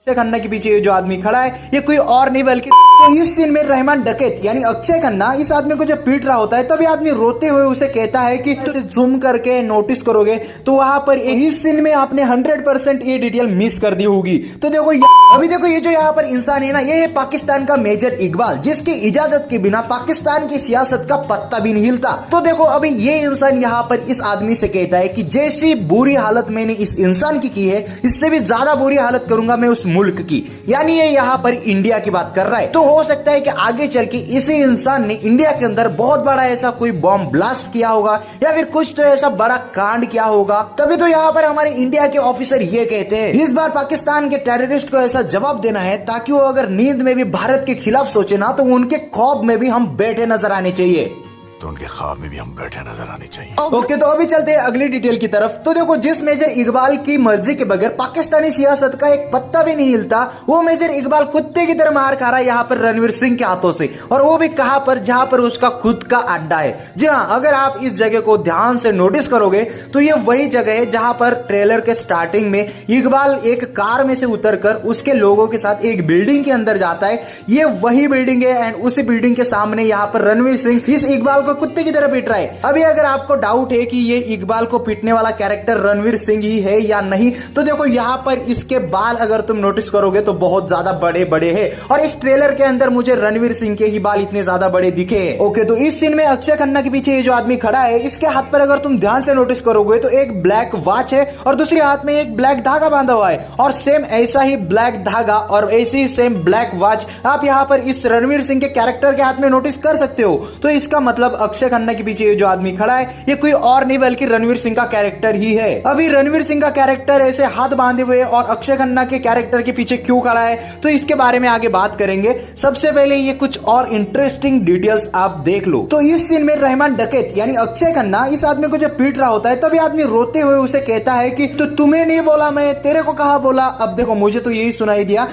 अक्षय खन्ना के पीछे ये जो आदमी खड़ा है ये कोई और नहीं बल्कि तो इस सीन में रहमान डकैत यानी अक्षय खन्ना इस आदमी को जब पीट रहा होता है तभी आदमी रोते हुए उसे कहता है कि इसे जूम करके नोटिस करोगे तो वहां पर इस सीन में आपने 100% ये डिटेल मिस कर दी होगी। तो देखो अभी देखो ये जो यहाँ पर इंसान है ना ये है पाकिस्तान का मेजर इकबाल जिसकी इजाजत के बिना पाकिस्तान की सियासत का पत्ता भी नहीं हिलता। तो देखो अभी ये इंसान यहाँ पर इस आदमी से कहता है कि जैसी बुरी हालत मैंने इस इंसान की है इससे भी ज्यादा बुरी हालत करूंगा मैं उस मुल्क की, यानी ये यहाँ पर इंडिया की बात कर रहा है। तो हो सकता है कि आगे चल के इसी इंसान ने इंडिया के अंदर बहुत बड़ा ऐसा कोई बॉम्ब ब्लास्ट किया होगा या फिर कुछ तो ऐसा बड़ा कांड किया होगा, तभी तो यहाँ पर हमारे इंडिया के ऑफिसर ये कहते हैं इस बार पाकिस्तान के टेररिस्ट को ऐसा जवाब देना है ताकि वो अगर नींद में भी भारत के खिलाफ सोचे ना तो उनके ख्वाब में भी हम बैठे नजर आने चाहिए, तो उनके ख्वाब में भी हम बैठे नजर आने चाहिए। ओके तो अभी चलते हैं अगली डिटेल की तरफ। तो देखो जिस मेजर इकबाल की मर्जी के बगैर पाकिस्तानी सियासत का एक पत्ता भी नहीं हिलता वो मेजर इकबाल कुत्ते की तरह मार खा रहा है यहाँ पर रणवीर सिंह के हाथों से, और वो भी कहां पर जहां पर उसका खुद का अड्डा है। जी हाँ, अगर आप इस जगह को ध्यान से नोटिस करोगे तो ये वही जगह है जहां पर ट्रेलर के स्टार्टिंग में इकबाल एक कार में से उतरकर उसके लोगों के साथ एक बिल्डिंग के अंदर जाता है। ये वही बिल्डिंग है एंड उसी बिल्डिंग के सामने यहाँ पर रणवीर सिंह इस इकबाल को कुत्ते की तरह पीट रहा है। अभी अगर आपको डाउट है कि ये इकबाल को पीटने वाला कैरेक्टर रणवीर सिंह ही है या नहीं, तो देखो यहाँ पर इसके बाल अगर तुम नोटिस करोगे तो बहुत ज्यादा बड़े बड़े हैं और इस ट्रेलर के अंदर मुझे रणवीर सिंह के ही बाल इतने ज्यादा बड़े दिखे हैं। ओके तो इस सीन में अक्षय खन्ना के पीछे ये जो आदमी खड़ा है इसके हाथ पर अगर तुम ध्यान से नोटिस करोगे तो एक ब्लैक वॉच है और दूसरे हाथ में एक ब्लैक धागा बांधा हुआ है और सेम ऐसा ही ब्लैक धागा और ऐसी ही सेम ब्लैक वॉच आप यहाँ पर इस रणवीर सिंह के कैरेक्टर के हाथ में नोटिस कर सकते हो। तो इसका मतलब अक्षय खन्ना के पीछे ये जो आदमी खड़ा है ये कोई और नहीं बल्कि रणवीर सिंह का कैरेक्टर ही है। अभी रणवीर सिंह का कैरेक्टर ऐसे हाथ बांधे हुए और अक्षय खन्ना के कैरेक्टर के पीछे क्यों खड़ा है तो इसके बारे में आगे बात करेंगे। सबसे पहले ये कुछ और इंटरेस्टिंग डिटेल्स आप देख लो। तो इस सीन में रहमान डकैत यानी अक्षय खन्ना इस आदमी को जब पीट रहा होता है तभी आदमी रोते हुए उसे कहता है कि तो तुम्हें नहीं बोला मैं तेरे को कहा बोला। अब देखो मुझे तो यही सुनाई दिया।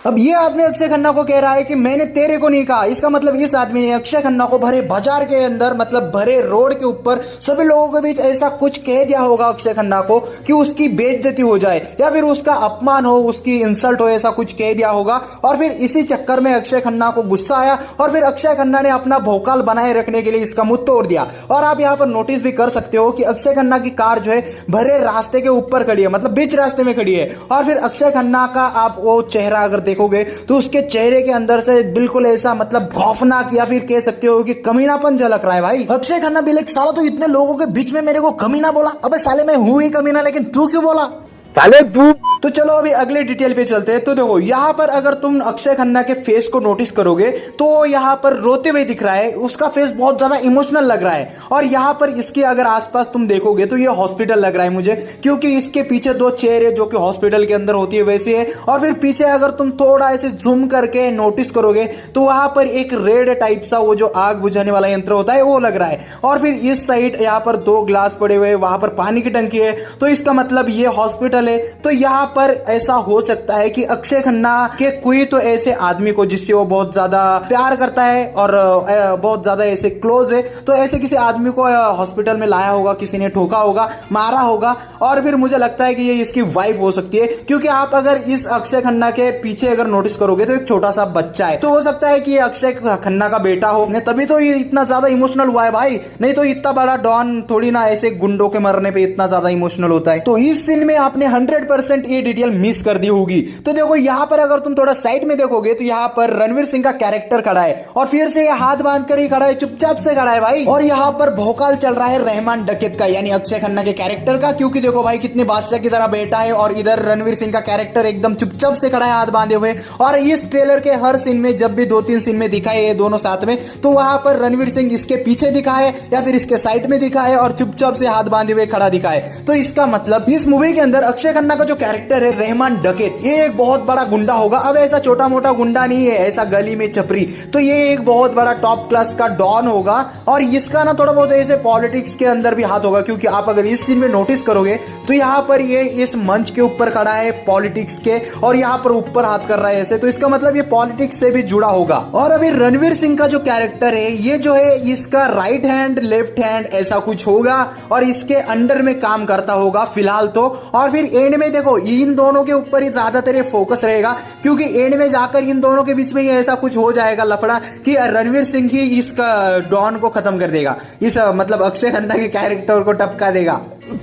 अब ये आदमी अक्षय खन्ना को कह रहा है कि मैंने तेरे को नहीं कहा, इसका मतलब इस आदमी ने अक्षय खन्ना को भरे बाजार के अंदर मतलब भरे रोड के ऊपर सभी लोगों के बीच ऐसा कुछ कह दिया होगा अक्षय खन्ना को कि उसकी बेइज्जती हो जाए या फिर उसका अपमान हो, उसकी इंसल्ट हो, ऐसा कुछ कह दिया होगा। और फिर इसी चक्कर में अक्षय खन्ना को गुस्सा आया और फिर अक्षय खन्ना ने अपना भौकाल बनाए रखने के लिए इसका मुंह तोड़ दिया। और आप यहाँ पर नोटिस भी कर सकते हो कि अक्षय खन्ना की कार जो है भरे रास्ते के ऊपर खड़ी है, मतलब बीच रास्ते में खड़ी है। और फिर अक्षय खन्ना का आप वो चेहरा अगर देखोगे तो उसके चेहरे के अंदर से बिल्कुल ऐसा मतलब खौफनाक या फिर कह सकते हो कि कमीनापन झलक रहा है। भाई अक्षय खन्ना भी लाइक साला तो इतने लोगों के बीच में मेरे को कमीना बोला। अबे साले मैं हूं ही कमीना लेकिन तू क्यों बोला साले तू। तो चलो अभी अगले डिटेल पे चलते हैं। तो देखो यहाँ पर अगर तुम अक्षय खन्ना के फेस को नोटिस करोगे तो यहाँ पर रोते हुए दिख रहा है, उसका फेस बहुत ज्यादा इमोशनल लग रहा है। और यहाँ पर इसके अगर आसपास तुम देखोगे तो ये हॉस्पिटल लग रहा है मुझे, क्योंकि इसके पीछे दो चेयर है जो कि हॉस्पिटल के अंदर होती है वैसे है। और फिर पीछे अगर तुम थोड़ा ऐसे जूम करके नोटिस करोगे तो वहां पर एक रेड टाइप सा वो जो आग बुझाने वाला यंत्र होता है वो लग रहा है। और फिर इस साइड यहाँ पर दो ग्लास पड़े हुए, वहां पर पानी की टंकी है, तो इसका मतलब ये हॉस्पिटल है। तो यहाँ पर ऐसा हो सकता है कि अक्षय खन्ना के कोई तो ऐसे आदमी को जिससे वो बहुत ज्यादा प्यार करता है और बहुत ज्यादा ऐसे क्लोज है, तो ऐसे किसी आदमी को हॉस्पिटल में लाया होगा, किसी ने ठोका होगा, मारा होगा। और फिर मुझे लगता है कि ये इसकी वाइफ हो सकती है, क्योंकि आप अगर इस अक्षय खन्ना के पीछे अगर नोटिस करोगे तो एक छोटा सा बच्चा है, तो हो सकता है कि ये अक्षय खन्ना का बेटा हो, तभी तो ये इतना ज्यादा इमोशनल हुआ है भाई। नहीं तो इतना बड़ा डॉन थोड़ी ना ऐसे गुंडों के मरने पे इतना ज्यादा इमोशनल होता है। तो इस सीन में आपने 100% ये डिटेल मिस कर दी होगी। तो देखो यहाँ पर अगर तुम थोड़ा साइड में देखोगे तो यहाँ पर रणवीर सिंह का कैरेक्टर खड़ा है और फिर से ये हाथ बांध कर ही खड़ा है, चुपचाप से खड़ा है भाई। और यहाँ पर भौकाल चल रहा है रहमान डकैत का यानी अक्षय खन्ना के कैरेक्टर का, क्योंकि देखो भाई कितने बादशाह की तरह बैठा है और इधर रणवीर सिंह का कैरेक्टर एकदम चुपचाप से खड़ा है हाथ बांधे हुए। और इस ट्रेलर के हर सीन में जब भी 2-3 सीन में दिखाए ये दोनों साथ में, तो वहां पर रणवीर सिंह इसके पीछे दिखा है या फिर इसके साइड में दिखा है और चुपचाप से हाथ बांधे हुए खड़ा दिखा है। तो इसका मतलब इस मूवी के अंदर अक्षय खन्ना का जो कैरेक्टर है रहमान डकैत, ये एक बहुत बड़ा गुंडा होगा। अब ऐसा छोटा मोटा गुंडा नहीं है, ऐसा गली में छपरी, तो ये एक बहुत बड़ा टॉप क्लास का डॉन होगा। और इसका ना थोड़ा बहुत ऐसे पॉलिटिक्स के अंदर भी हाथ होगा, क्योंकि आप अगर इस सीन में नोटिस करोगे तो यहाँ पर ये इस मंच के ऊपर खड़ा है पॉलिटिक्स के और यहाँ पर ऊपर हाथ कर रहा है ऐसे, तो इसका मतलब ये पॉलिटिक्स से भी जुड़ा होगा। और अभी रणवीर सिंह का जो कैरेक्टर है ये जो है इसका राइट हैंड लेफ्ट हैंड ऐसा कुछ होगा और इसके अंडर में काम करता होगा फिलहाल तो। और फिर एंड में देखो इन दोनों के ऊपर ही ज्यादातर ये फोकस रहेगा, क्योंकि एंड में जाकर इन दोनों के बीच में ही ऐसा कुछ हो जाएगा लफड़ा कि रणवीर सिंह ही इस डॉन को खत्म कर देगा, इस मतलब अक्षय खन्ना के कैरेक्टर को टपका देगा।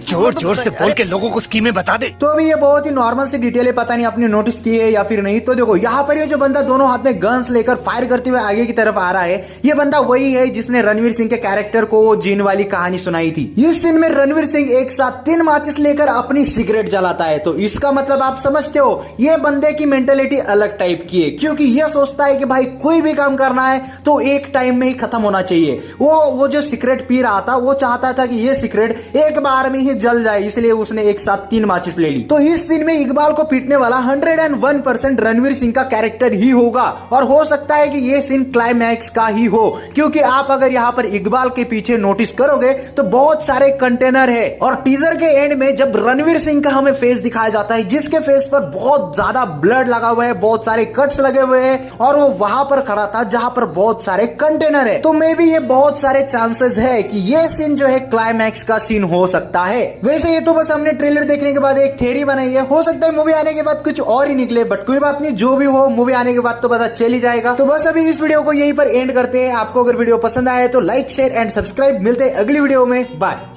जोर जोर से बोल के लोगों को स्कीमें बता दे। तो अभी ये बहुत ही नॉर्मल सी डिटेल है, पता नहीं आपने नोटिस की है या फिर नहीं। तो देखो यहाँ पर ये जो बंदा दोनों हाथ में गन्स लेकर फायर करते हुए आगे की तरफ आ रहा है, ये बंदा वही है जिसने रणवीर सिंह के कैरेक्टर को जीन वाली कहानी सुनाई थी। इस सीन में रणवीर सिंह एक साथ 3 माचिस लेकर अपनी सिगरेट जलाता है। तो इसका मतलब आप समझते हो ये बंदे की मेंटेलिटी अलग टाइप की है, क्योंकि ये सोचता है कि भाई कोई भी काम करना है तो एक टाइम में ही खत्म होना चाहिए। वो जो सिगरेट पी रहा था वो चाहता था कि ये सिगरेट एक बार में ही जल जाए, इसलिए उसने एक साथ 3 माचिस ले ली। तो इस सीन में इकबाल को पीटने वाला 101% रणवीर सिंह का कैरेक्टर ही होगा, और हो सकता है कि ये सीन क्लाइमैक्स का ही हो, क्योंकि आप अगर यहाँ पर इकबाल के पीछे नोटिस करोगे तो बहुत सारे कंटेनर है। और टीजर के एंड में जब रणवीर सिंह का हमें फेस दिखाया जाता है, जिसके फेस पर बहुत ज्यादा ब्लड लगा हुआ है, बहुत सारे कट्स लगे हुए हैं, और वो वहां पर खड़ा था जहां पर बहुत सारे कंटेनर है। तो मे भी ये बहुत सारे चांसेस है कि ये सीन जो है क्लाइमैक्स का सीन हो सकता है। वैसे ये तो बस हमने ट्रेलर देखने के बाद एक थ्योरी बनाई है, हो सकता है मूवी आने के बाद कुछ और ही निकले, बट कोई बात नहीं, जो भी हो मूवी आने के बाद तो पता चल ही जाएगा। तो बस अभी इस वीडियो को यहीं पर एंड करते हैं। आपको अगर वीडियो पसंद आया तो लाइक शेयर एंड सब्सक्राइब। मिलते हैं अगली वीडियो में, बाय।